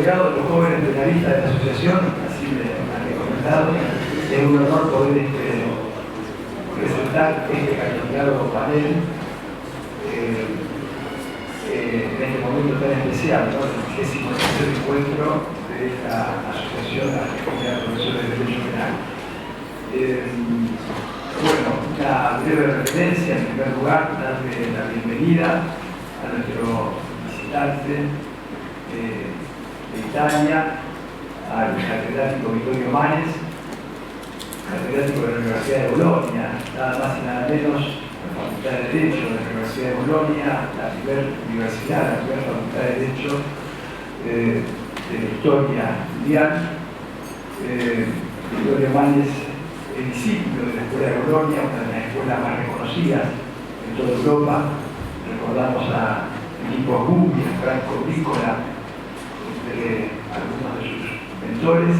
delegado de los jóvenes penalistas de la asociación, así me han recomendado. Es un honor poder presentar este calificado panel en este momento tan especial, ¿no? El 23º encuentro de esta asociación argentina de profesores de Derecho Penal. Bueno, una breve referencia. En primer lugar, darle la bienvenida a nuestro visitante de Italia, al catedrático Vittorio Manes, catedrático de la Universidad de Bolonia, nada más y nada menos, la Facultad de Derecho de la Universidad de Bolonia, la primera universidad, la primera Facultad de Derecho de la historia mundial. Vittorio Manes es discípulo de la Escuela de Bolonia, una de las escuelas más reconocidas en toda Europa. Recordamos a Filippo Gubbia, Franco Bricola, entre algunos de sus mentores.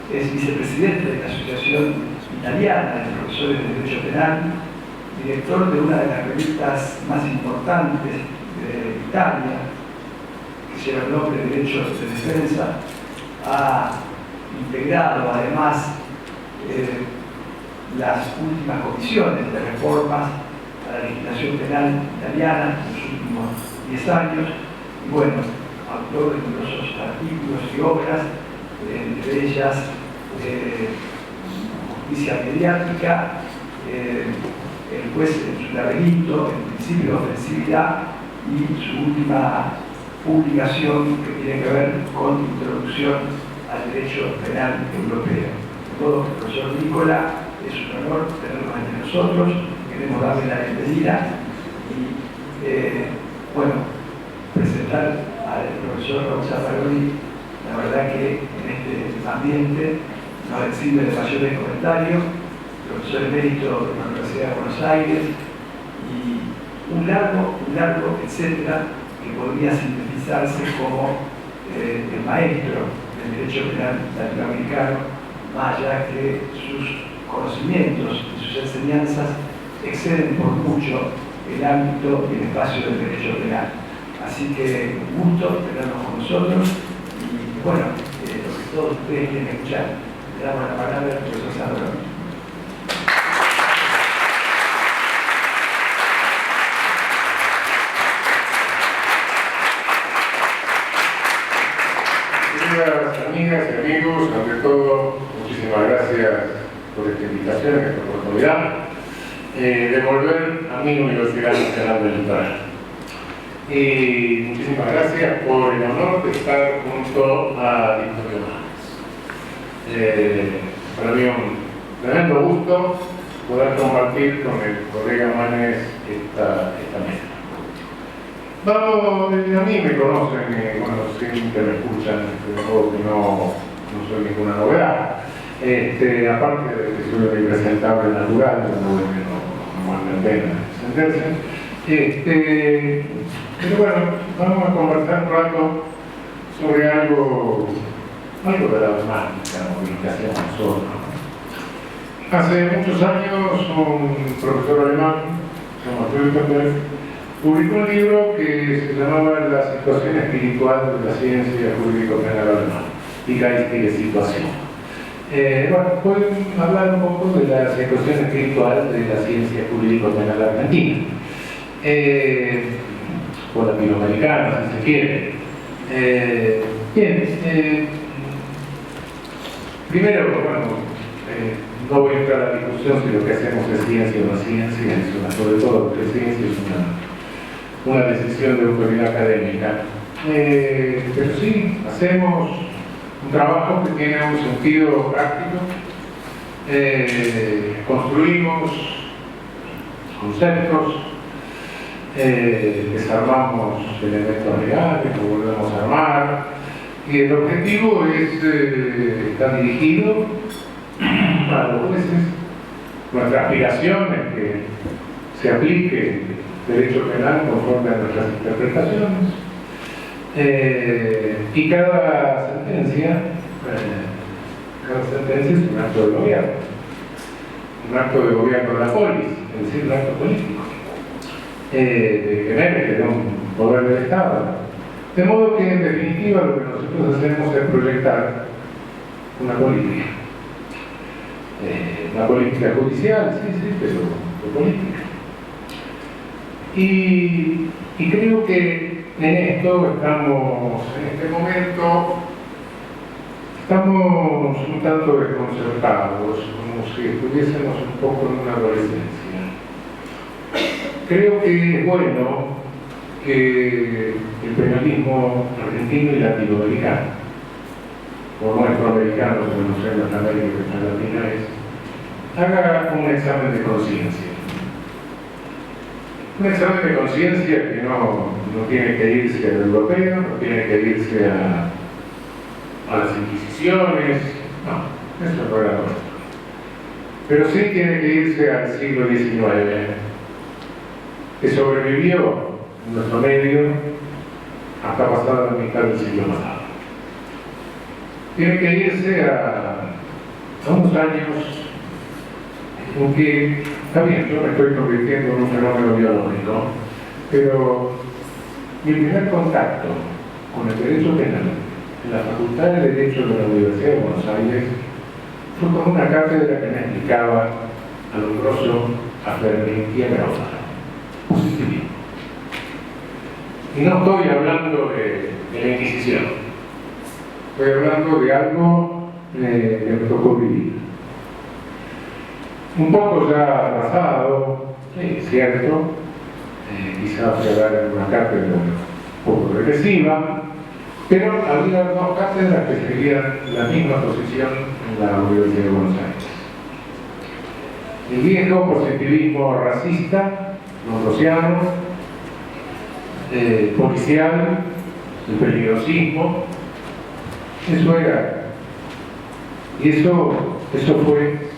Es vicepresidente de la Asociación Italiana de Profesores de Derecho Penal, director de una de las revistas más importantes de Italia, que lleva el nombre de Derechos de Defensa. Ha integrado además las últimas comisiones de reformas a la legislación penal italiana en los últimos 10 años. Y bueno, autor de numerosos artículos y obras, entre ellas Justicia Mediática, el juez en su laberinto, el principio de ofensividad, y su última publicación que tiene que ver con introducción al derecho penal europeo. De modo que el profesor Nicola, es un honor tenerlo entre nosotros. Queremos darle la bienvenida y bueno, presentar al profesor Raúl Zaffaroni. La verdad que en este ambiente no exhibe de mayores comentarios, profesor emérito de la Universidad de Buenos Aires, y un largo, etcétera, que podría sintetizarse como el maestro del derecho penal latinoamericano, más allá que sus conocimientos y sus enseñanzas exceden por mucho el ámbito y el espacio del derecho penal. Así que un gusto tenerlos con nosotros y bueno, lo que todos ustedes quieren escuchar. Le damos la palabra al profesor Zaffaroni. Queridas amigas y amigos, ante todo, muchísimas gracias por esta invitación, esta oportunidad de volver a mi Universidad Nacional del Litoral. Y muchísimas gracias por el honor de estar junto a Vittorio Manes. Para mí un tremendo gusto poder compartir con el colega Manes esta mesa. Vamos, a mí me conocen, bueno, siempre me escuchan, de modo que no soy ninguna novedad. Aparte de que soy un impresentable natural, de modo que no vale la pena extenderse. Pero bueno, vamos a conversar un rato sobre algo de la romántica, la comunicación nosotros. Hace muchos años un profesor alemán, Thomas Rüttenberg, publicó un libro que se llamaba La situación espiritual de la ciencia jurídico-penal alemana, y geistige Situation. Bueno, pueden hablar un poco de la situación espiritual de la ciencia jurídico-penal argentina, o latinoamericana, si se quiere. Bien, primero, bueno, no voy a entrar a la discusión si lo que hacemos es ciencia o no ciencia, sobre todo lo que es ciencia es una decisión de autoridad académica. Pero sí, hacemos un trabajo que tiene un sentido práctico. Construimos conceptos, desarmamos elementos legales, lo volvemos a armar, y el objetivo está dirigido a los jueces. Nuestra aspiración es que se aplique derecho penal conforme a nuestras interpretaciones, y cada sentencia es un acto de gobierno, un acto de gobierno de la polis, es decir, un acto político, de que de un poder del Estado. De modo que, en definitiva, lo que nosotros hacemos es proyectar una política. Una política judicial, sí, pero de política. Y creo que en esto estamos, en este momento, estamos un tanto desconcertados, como si estuviésemos un poco en una adolescencia. Creo que es bueno que el penalismo argentino y latinoamericano, o nuestro americano, como no sé en Latinoamérica que está latina es, haga un examen de conciencia. Un examen de conciencia que no tiene que irse al europeo, no tiene que irse a las inquisiciones, no, eso no era nuestro. Pero sí tiene que irse al siglo XIX, que sobrevivió en nuestro medio hasta pasada la mitad del siglo pasado. Tiene que irse a unos años en que, está bien, yo me estoy convirtiendo en un fenómeno biológico, pero mi primer contacto con el derecho penal en la Facultad de Derecho de la Universidad de Buenos Aires fue con una cátedra que me explicaba al grosso a Fermín y a Grauda, positivismo. Y no estoy hablando de la Inquisición, estoy hablando de algo que me tocó vivir. Un poco ya atrasado, sí, cierto, quizás voy a dar en una cátedra un poco regresiva, pero había dos cátedras que seguían la misma posición en la Universidad de Buenos Aires. El viejo positivismo racista, londrosiano, policial, el peligrosismo, eso era. Y eso fue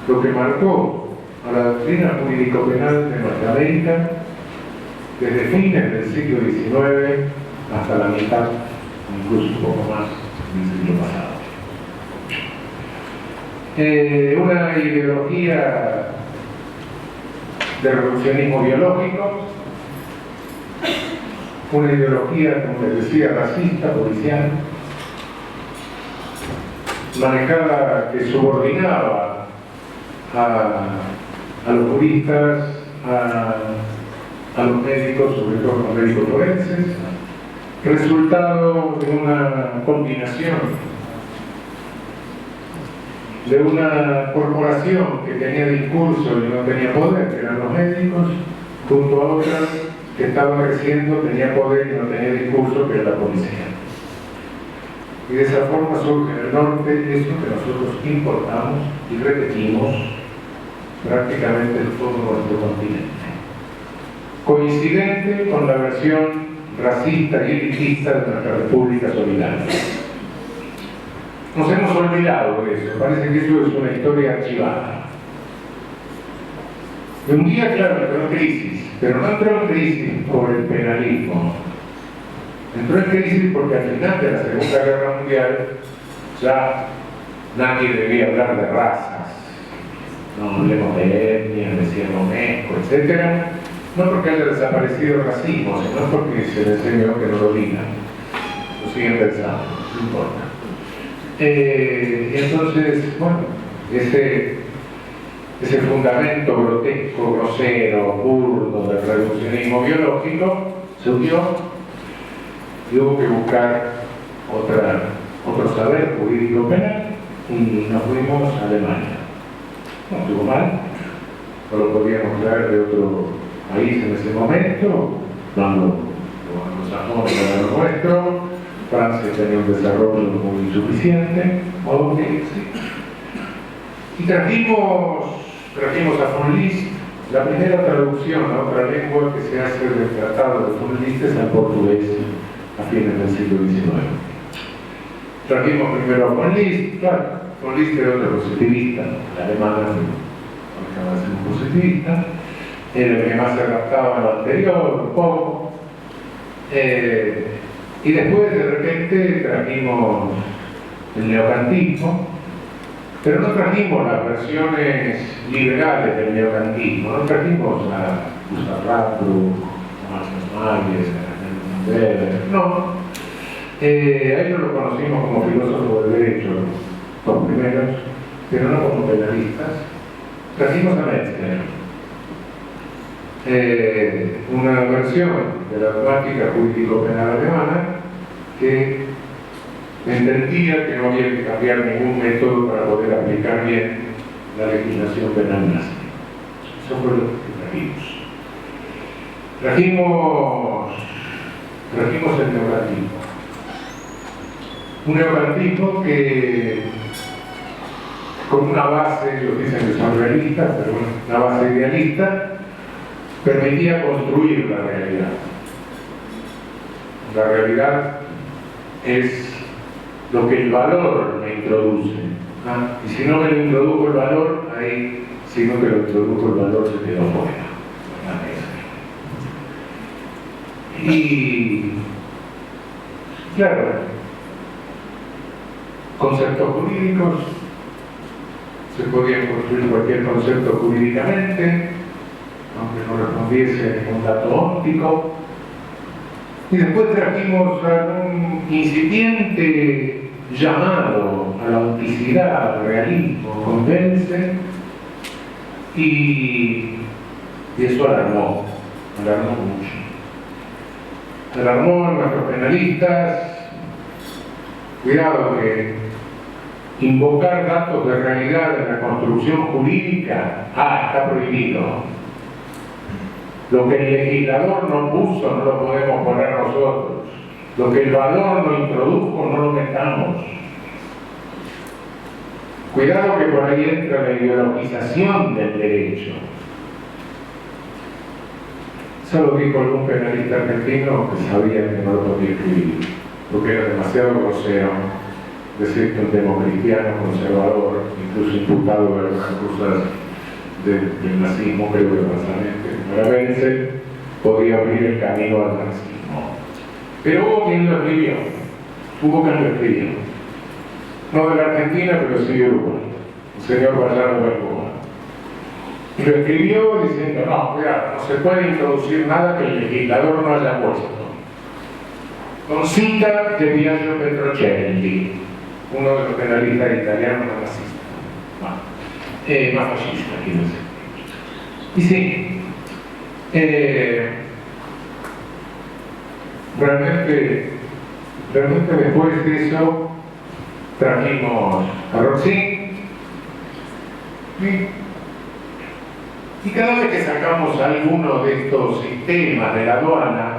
lo que marcó a la doctrina jurídico-penal de Norteamérica desde fines del siglo XIX hasta la mitad, incluso un poco más, del siglo pasado. Una ideología de reduccionismo biológico, una ideología, como les decía, racista, policial, manejada, que subordinaba a los juristas, a los médicos, sobre todo los médicos forenses, resultado de una combinación de una corporación que tenía discurso y no tenía poder, que eran los médicos, junto a otras que estaban creciendo, tenía poder y no tenía discurso, que era la policía. Y de esa forma surge en el norte eso que nosotros importamos y repetimos prácticamente en todo nuestro continente. Coincidente con la versión racista y elitista de nuestra República Solidaria. Nos hemos olvidado de eso, parece que eso es una historia archivada. Y un día, claro, entró en crisis, pero no entró en crisis por el penalismo. Entró en crisis porque al final de la Segunda Guerra Mundial ya nadie debía hablar de razas. No hablemos de etnia, decía UNESCO, etc. No porque haya desaparecido el racismo, sino porque se les enseñó que no lo digan. Lo siguen pensando, no importa. Y entonces, bueno, ese fundamento grotesco, grosero, burdo del reduccionismo biológico se unió y hubo que buscar otro saber jurídico penal y nos fuimos a Alemania. No estuvo mal, no lo podíamos traer de otro país en ese momento, cuando los sajones eran lo nuestro. Francia tenía un desarrollo muy insuficiente, modo que sí. Y trajimos a von List la primera traducción a otra lengua que se hace del tratado de von List es al portugués a fines del siglo XIX. Trajimos primero a von List, claro, von List era otro positivista, la alemana acaba de ser un positivista, era el que más se adaptaba a lo anterior, un poco. Y después de repente trajimos el neocantismo, pero no trajimos las versiones liberales del neocantismo, no trajimos a Gustav Radbruch, a Marcel Magles, a No. A ellos lo conocimos como filósofos del derecho, los primeros, pero no como penalistas. Trajimos a Metzger, una versión de la dogmática jurídico-penal alemana que entendía que no había que cambiar ningún método para poder aplicar bien la legislación penal nazi. Eso fue lo que trajimos. Trajimos el neoplatismo. Un neoplatismo que, con una base, ellos dicen que son realistas, pero bueno, una base idealista, permitía construir la realidad. La realidad es lo que el valor me introduce. Y si no me lo introdujo el valor, ahí, si no te lo introdujo el valor, se quedó fuera. Y, claro, conceptos jurídicos, se podía construir cualquier concepto jurídicamente, aunque no respondiese a ningún dato óptico. Y después trajimos un incipiente llamado a la autenticidad, al realismo, convence, y eso alarmó mucho. Alarmó a nuestros penalistas. Cuidado que invocar datos de realidad en la construcción jurídica, está prohibido. Lo que el legislador no puso no lo podemos poner nosotros. Lo que el valor no introdujo no lo metamos. Cuidado que por ahí entra la ideologización del derecho. Eso lo dijo algún penalista argentino que sabía que no lo podía escribir, porque era demasiado grosero decir que un democristiano conservador, incluso imputado de algunas cosas del nazismo, creo que básicamente, podía abrir el camino al nazismo. Pero hubo quien lo escribió, no de la Argentina, pero sí de Uruguay, el señor Bayardo Balboa. Y lo escribió diciendo, no se puede introducir nada que el legislador no haya puesto. Con cita de Biagio Petrocelli, uno de los penalistas italianos más fascista, quiero decir. Y sí, realmente después de eso trajimos a Roxy y cada vez que sacamos alguno de estos sistemas de la aduana,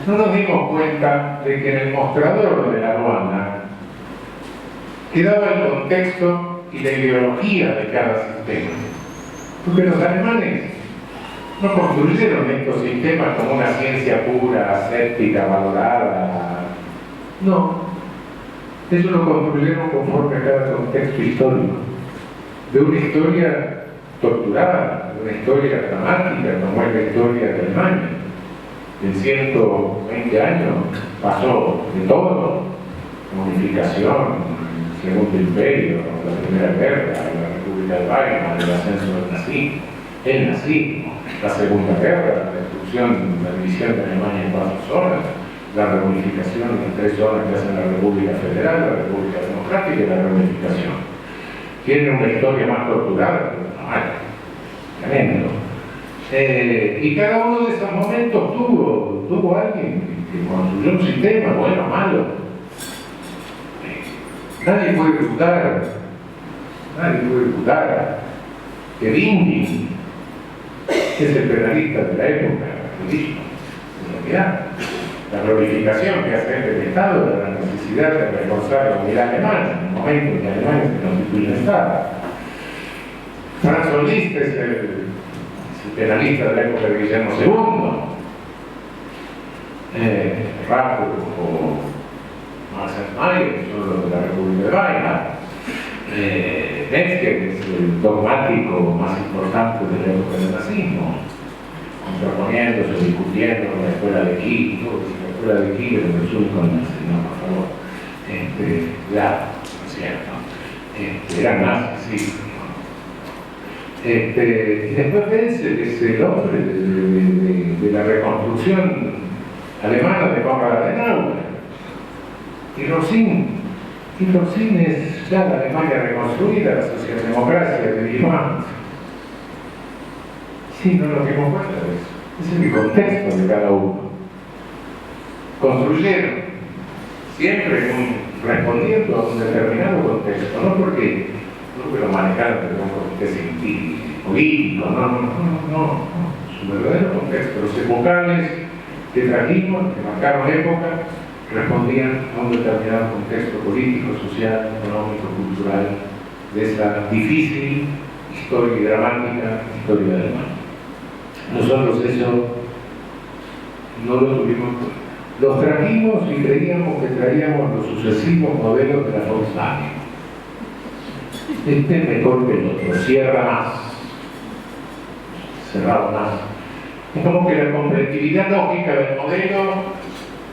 no nos dimos cuenta de que en el mostrador de la aduana quedaba el contexto y la ideología de cada sistema. Porque los alemanes no construyeron estos sistemas como una ciencia pura, aséptica, valorada. No. Ellos lo construyeron conforme a cada contexto histórico. De una historia torturada, de una historia dramática, como es la historia de Alemania. En 120 años pasó de todo: unificación, el Segundo Imperio, la Primera Guerra, la República de Weimar, el ascenso del nazismo, el nazismo, la Segunda Guerra, la destrucción, la división de Alemania en 4 zonas, la reunificación en 3 zonas que hacen la República Federal, la República Democrática y la reunificación. Tiene una historia más torturada, tremendo. Y cada uno de esos momentos tuvo alguien que construyó un sistema, bueno o malo. Nadie puede dudar que Bindi es el penalista de la época, en realidad. La glorificación que hace el Estado de la necesidad de reforzar la unidad alemana en el momento en que Alemania se constituye un Estado. Franz Liszt es el penalista de la época de Guillermo II. Rapo o Marcel Mayer son los de la República de Weimar. Metzger es el dogmático más importante de la época del nazismo, contraponiéndose, discutiendo con la escuela de Kiel, la escuela de Kiel es el único nazi, no, por favor. ¿No es cierto? Eran nazis, sí. Y después Wenzel es el hombre de la reconstrucción alemana de Konrad Adenauer. Y Rocín es ya la Alemania reconstruida, la socialdemocracia de Willy. Sí, no nos dimos cuenta de eso. Ese es el contexto de cada uno. Construyeron, siempre respondiendo a un determinado contexto, no porque lo manejaron desde un contexto político, no. Su verdadero contexto, los epocales que trajimos, que marcaron época, respondían a un determinado contexto político, social, económico, cultural, de esa difícil historia y dramática historia de Alemania. Nosotros eso no lo tuvimos. Los trajimos y creíamos que traíamos los sucesivos modelos de la Volkswagen. Este es mejor que el otro, cierra más, cerrado más. Es como que la competitividad lógica del modelo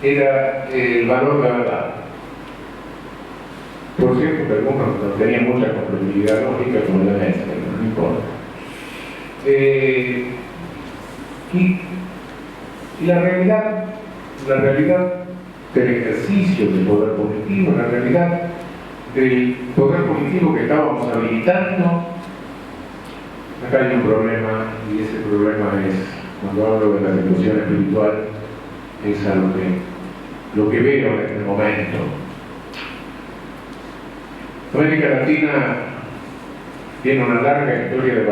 era el valor de la verdad. Por cierto, que algunos no tenían mucha competitividad lógica como la mesa, pero no importa. Y la realidad del ejercicio del poder punitivo, la realidad del poder punitivo que estábamos habilitando, acá hay un problema, y ese problema es, cuando hablo de la revolución espiritual, es a lo que veo en este momento. América Latina tiene una larga historia de